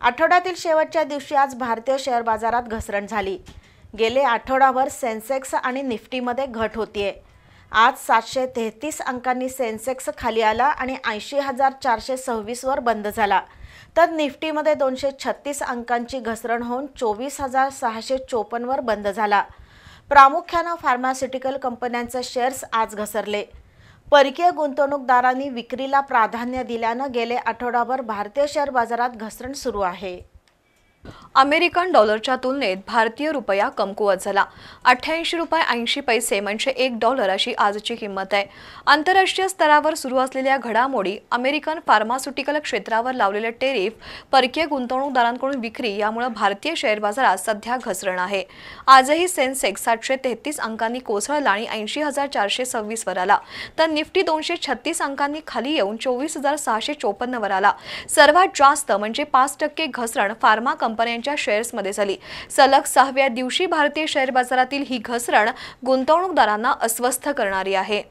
आठवड्यातील शेवटच्या दिवशी आज भारतीय शेअर बाजारात घसरण झाली। गेले आठवडाभर सेन्सेक्स आणि निफ्टीमध्ये घट होतीये। आज 733 अंकांनी सेन्सेक्स खाली आला आणि 80,426 वर बंद झाला। तर निफ्टीमध्ये 236 अंकांची घसरण होऊन 24,654 वर बंद झाला। प्रामुख्याने फार्मास्युटिकल कंपन्यांचे शेअर्स आज घसरले। परकीय गुंतवणूकदारांनी विक्रीला प्राधान्य दिल्याने गेले आठवडाभर भारतीय शेअर बाजारात घसरण सुरू आहे। अमेरिकन डॉलरच्या तुलनेत भारतीय रुपया कमकुवत झाला। 88 रुपये 80 पैसे म्हणजे $1 अशी आजची किंमत आहे। आंतरराष्ट्रीय स्तरावर सुरू असलेल्या घडामोडी, अमेरिकन फार्मास्युटिकल क्षेत्रावर लावलेले टेरिफ, परकीय गुंतवणूकदारांकडून विक्री यामुळे भारतीय शेअर बाजारात सध्या घसरण आहे। आजही सेन्सेक्स 733 अंकांनी कोसळला आणि 80,426 वर आला, तर निफ्टी 236 अंकांनी खाली येऊन 24,654 वर आला। सर्वात जास्त म्हणजे 5% घसरण फार्मा कंपन्यांच्या शेअर्समध्ये झाली। सलग 6व्या दिवशी भारतीय शेअर बाजारातील ही घसरण गुंतवणूकदारांना अस्वस्थ करणारी आहे।